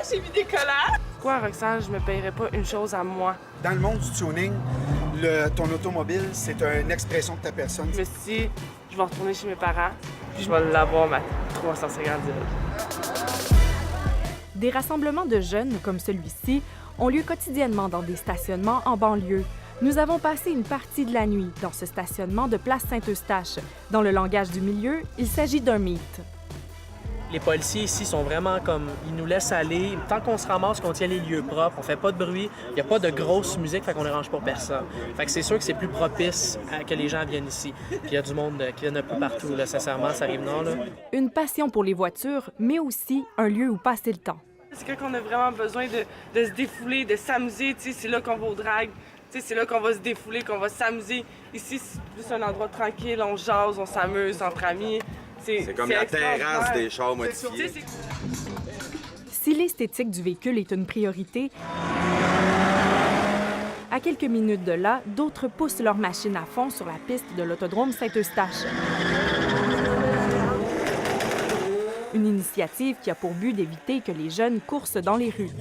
j'ai mis des collants. Pourquoi, Roxane, je me payerais pas une chose à moi? Dans le monde du tuning, ton automobile, c'est une expression de ta personne. Je me suis dit, je vais retourner chez mes parents, puis je vais l'avoir ma 350 000. Des rassemblements de jeunes comme celui-ci ont lieu quotidiennement dans des stationnements en banlieue. Nous avons passé une partie de la nuit dans ce stationnement de Place Saint-Eustache. Dans le langage du milieu, il s'agit d'un mythe. Les policiers ici sont vraiment comme, ils nous laissent aller. Tant qu'on se ramasse, qu'on tient les lieux propres, on fait pas de bruit, il n'y a pas de grosse musique, fait qu'on ne dérange pas personne. Fait que c'est sûr que c'est plus propice à que les gens viennent ici. Puis il y a du monde qui vient un peu partout, là, sincèrement, ça arrive nord. Là. Une passion pour les voitures, mais aussi un lieu où passer le temps. C'est quand on a vraiment besoin de se défouler, de s'amuser, c'est là qu'on va au drag. C'est là qu'on va se défouler, qu'on va s'amuser. Ici, c'est plus un endroit tranquille, on jase, on s'amuse entre amis. C'est comme la terrasse des chars modifiés. Si l'esthétique du véhicule est une priorité, à quelques minutes de là, d'autres poussent leur machine à fond sur la piste de l'autodrome Saint-Eustache. Une initiative qui a pour but d'éviter que les jeunes coursent dans les rues.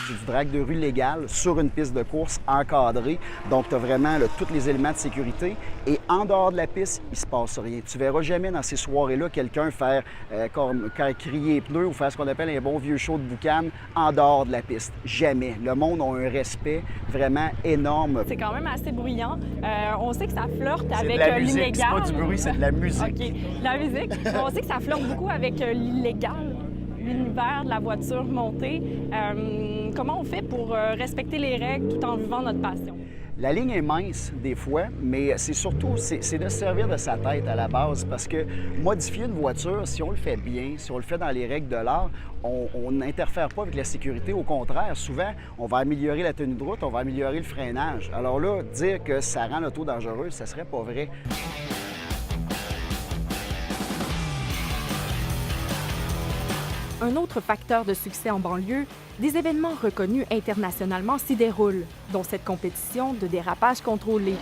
C'est du drag de rue légal sur une piste de course encadrée. Donc, tu as vraiment tous les éléments de sécurité. Et en dehors de la piste, il ne se passe rien. Tu ne verras jamais dans ces soirées-là quelqu'un faire crier les pneus ou faire ce qu'on appelle un bon vieux show de boucan en dehors de la piste. Jamais. Le monde a un respect vraiment énorme. C'est quand même assez bruyant. On sait que ça flirte avec l'illégal. C'est pas du bruit, c'est de la musique. OK. La musique. On sait que ça flirte beaucoup avec l'illégal. L'univers de la voiture montée. Comment on fait pour respecter les règles tout en vivant notre passion? La ligne est mince des fois, mais c'est surtout c'est de se servir de sa tête à la base parce que modifier une voiture, si on le fait bien, si on le fait dans les règles de l'art, on n'interfère pas avec la sécurité. Au contraire, souvent, on va améliorer la tenue de route, on va améliorer le freinage. Alors là, dire que ça rend l'auto dangereuse, ça serait pas vrai. Un autre facteur de succès en banlieue, des événements reconnus internationalement s'y déroulent, dont cette compétition de dérapage contrôlé.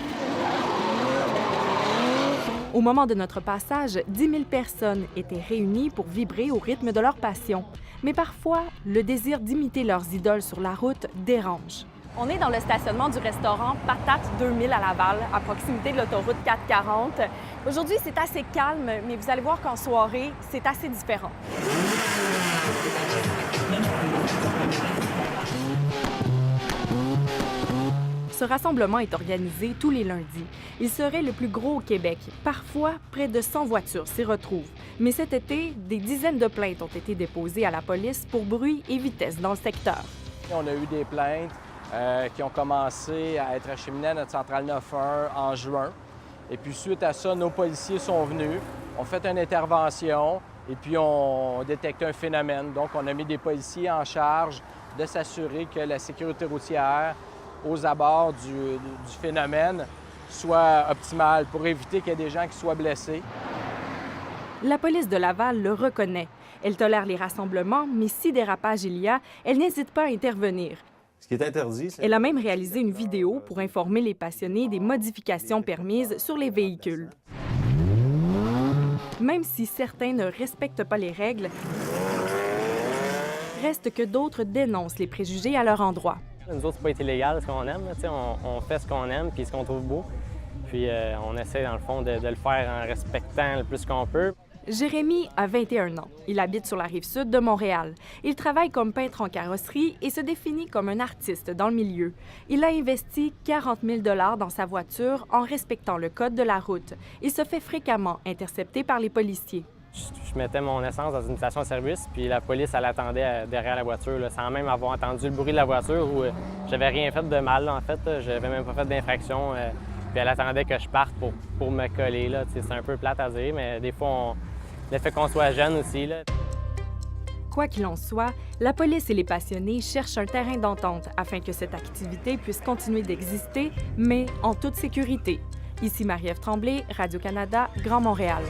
Au moment de notre passage, 10 000 personnes étaient réunies pour vibrer au rythme de leur passion. Mais parfois, le désir d'imiter leurs idoles sur la route dérange. On est dans le stationnement du restaurant Patate 2000 à Laval, à proximité de l'autoroute 440. Aujourd'hui, c'est assez calme, mais vous allez voir qu'en soirée, c'est assez différent. Ce rassemblement est organisé tous les lundis. Il serait le plus gros au Québec. Parfois, près de 100 voitures s'y retrouvent. Mais cet été, des dizaines de plaintes ont été déposées à la police pour bruit et vitesse dans le secteur. On a eu des plaintes qui ont commencé à être acheminées à notre centrale 911 en juin. Et puis suite à ça, nos policiers sont venus, ont fait une intervention et puis ont détecté un phénomène. Donc, on a mis des policiers en charge de s'assurer que la sécurité routière aux abords du phénomène soit optimale pour éviter qu'il y ait des gens qui soient blessés. La police de Laval le reconnaît. Elle tolère les rassemblements, mais si dérapage il y a, elle n'hésite pas à intervenir. Ce qui est interdit, c'est... Elle a même réalisé une vidéo pour informer les passionnés des modifications permises sur les véhicules. Même si certains ne respectent pas les règles, reste que d'autres dénoncent les préjugés à leur endroit. Nous autres, c'est pas été illégal ce qu'on aime. On fait ce qu'on aime puis ce qu'on trouve beau. Puis on essaie, dans le fond, de le faire en respectant le plus qu'on peut. Jérémy a 21 ans. Il habite sur la rive-sud de Montréal. Il travaille comme peintre en carrosserie et se définit comme un artiste dans le milieu. Il a investi 40 000 $ dans sa voiture en respectant le code de la route. Il se fait fréquemment intercepter par les policiers. Je mettais mon essence dans une station-service, puis la police, elle attendait derrière la voiture, là, sans même avoir entendu le bruit de la voiture où j'avais rien fait de mal, en fait. J'avais même pas fait d'infraction. Puis elle attendait que je parte pour me coller, là. C'est un peu plate à dire, mais des fois, le fait qu'on soit jeune aussi, là. Quoi qu'il en soit, la police et les passionnés cherchent un terrain d'entente afin que cette activité puisse continuer d'exister, mais en toute sécurité. Ici Marie-Ève Tremblay, Radio-Canada, Grand Montréal.